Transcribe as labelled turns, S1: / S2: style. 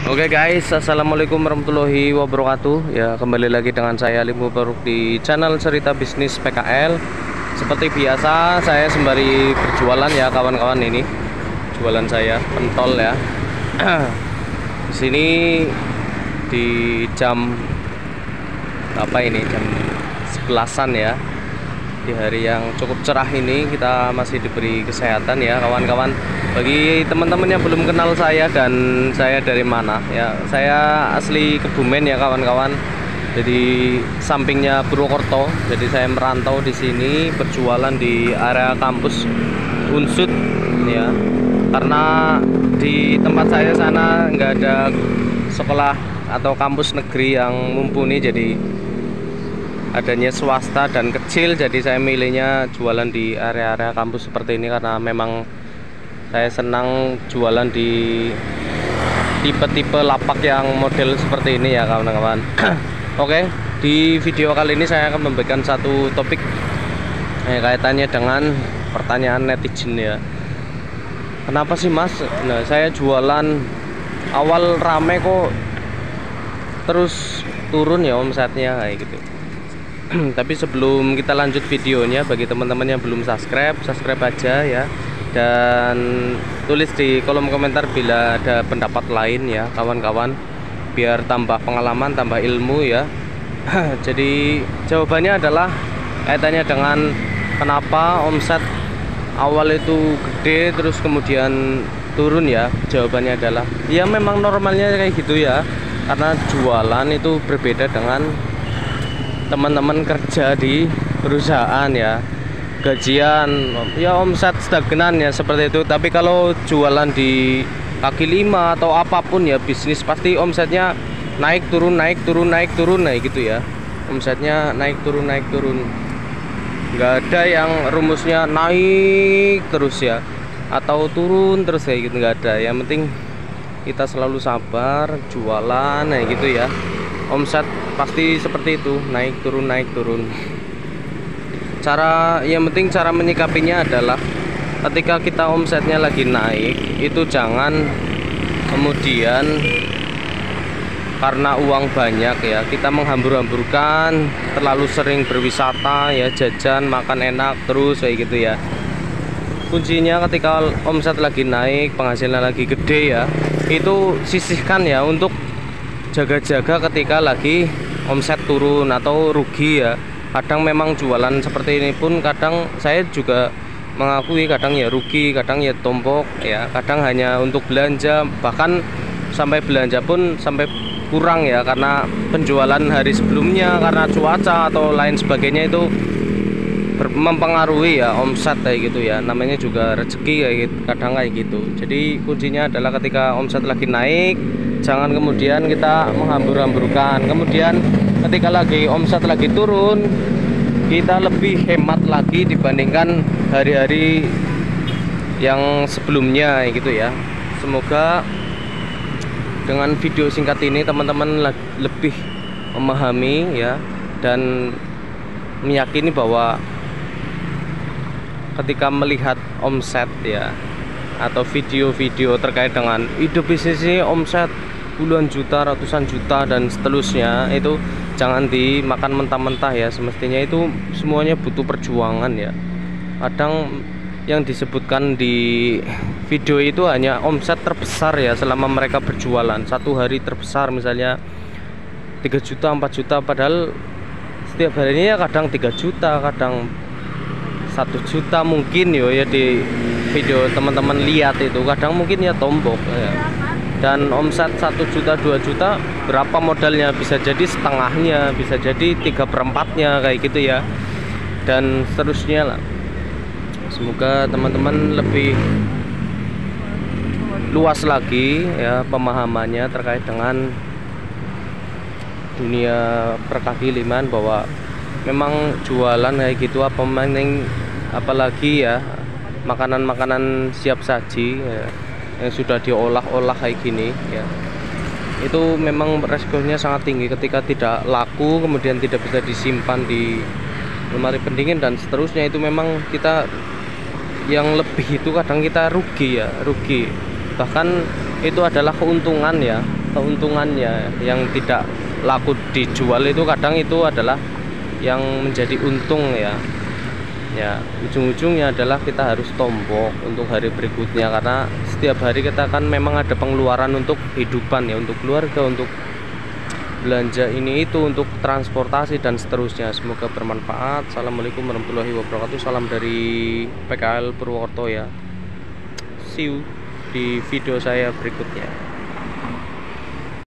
S1: Oke guys, assalamualaikum warahmatullahi wabarakatuh. Ya, kembali lagi dengan saya Ali Mubarok di channel Cerita Bisnis PKL. Seperti biasa, saya sembari berjualan ya kawan-kawan. Ini jualan saya pentol ya. Di sini di jam apa ini? Jam 11-an ya. Di hari yang cukup cerah ini kita masih diberi kesehatan ya kawan-kawan. Bagi teman-teman yang belum kenal saya dan saya dari mana ya, saya asli Kebumen ya kawan-kawan. Jadi sampingnya Purwokerto. Jadi saya merantau di sini berjualan di area kampus Unsud ya. Karena di tempat saya sana nggak ada sekolah atau kampus negeri yang mumpuni, jadi adanya swasta dan kecil. Jadi saya milihnya jualan di area-area kampus seperti ini karena memang saya senang jualan di tipe-tipe lapak yang model seperti ini ya kawan-kawan. Oke, di video kali ini saya akan memberikan satu topik kaitannya dengan pertanyaan netizen ya. Kenapa sih mas? Nah, saya jualan awal rame kok terus turun ya omsetnya kayak gitu. Tapi sebelum kita lanjut videonya, bagi teman-teman yang belum subscribe aja ya, dan tulis di kolom komentar bila ada pendapat lain ya kawan-kawan, biar tambah pengalaman, tambah ilmu ya. Jadi jawabannya adalah kaitannya dengan kenapa omset awal itu gede terus kemudian turun ya. Jawabannya adalah ya memang normalnya kayak gitu ya, karena jualan itu berbeda dengan teman-teman kerja di perusahaan ya. Gajian ya omset stagnan ya seperti itu. Tapi kalau jualan di kaki lima atau apapun ya bisnis, pasti omsetnya naik turun naik turun naik turun, nah gitu ya. Omsetnya naik turun naik turun, nggak ada yang rumusnya naik terus ya atau turun terus kayak gitu, nggak ada. Yang penting kita selalu sabar jualan, nah gitu ya. Omset pasti seperti itu, naik turun naik turun. Yang penting cara menyikapinya adalah ketika kita omsetnya lagi naik, itu jangan kemudian karena uang banyak ya kita menghambur-hamburkan, terlalu sering berwisata ya, jajan makan enak terus kayak gitu ya. Kuncinya ketika omset lagi naik, penghasilan lagi gede ya, itu sisihkan ya untuk jaga-jaga ketika lagi omset turun atau rugi ya. Kadang memang jualan seperti ini pun kadang saya juga mengakui kadang ya rugi, kadang ya tombok ya, kadang hanya untuk belanja, bahkan sampai belanja pun sampai kurang ya karena penjualan hari sebelumnya, karena cuaca atau lain sebagainya itu mempengaruhi ya omset kayak gitu ya. Namanya juga rezeki kayak gitu, kadang kayak gitu. Jadi kuncinya adalah ketika omset lagi naik, jangan kemudian kita menghambur-hamburkan. Kemudian ketika lagi omset lagi turun, kita lebih hemat lagi dibandingkan hari-hari yang sebelumnya gitu ya. Semoga dengan video singkat ini teman-teman lebih memahami ya, dan meyakini bahwa ketika melihat omset ya atau video-video terkait dengan ide bisnis ini omset puluhan juta, ratusan juta dan seterusnya, itu jangan dimakan mentah-mentah ya. Semestinya itu semuanya butuh perjuangan ya. Kadang yang disebutkan di video itu hanya omset terbesar ya selama mereka berjualan. Satu hari terbesar misalnya 3 juta, 4 juta, padahal setiap harinya ya kadang 3 juta, kadang 1 juta mungkin ya di video teman-teman lihat itu, kadang mungkin ya tombok ya. Dan omset 1 juta 2 juta berapa modalnya, bisa jadi setengahnya, bisa jadi 3/4-nya kayak gitu ya, dan seterusnya lah. Semoga teman-teman lebih luas lagi ya pemahamannya terkait dengan dunia perkaki limaan, bahwa memang jualan kayak gitu apalagi ya makanan-makanan siap saji ya, yang sudah diolah-olah kayak gini ya, itu memang resikonya sangat tinggi ketika tidak laku, kemudian tidak bisa disimpan di lemari pendingin dan seterusnya. Itu memang kita yang lebih itu kadang kita rugi ya, rugi. Bahkan itu adalah keuntungan ya, keuntungannya. Yang tidak laku dijual itu kadang itu adalah yang menjadi untung ya. Ya, ujung-ujungnya adalah kita harus tombok untuk hari berikutnya, karena setiap hari kita kan memang ada pengeluaran untuk kehidupan ya, untuk keluarga, untuk belanja ini itu, untuk transportasi dan seterusnya. Semoga bermanfaat. Assalamualaikum warahmatullahi wabarakatuh. Salam dari PKL Purwokerto ya. See you di video saya berikutnya.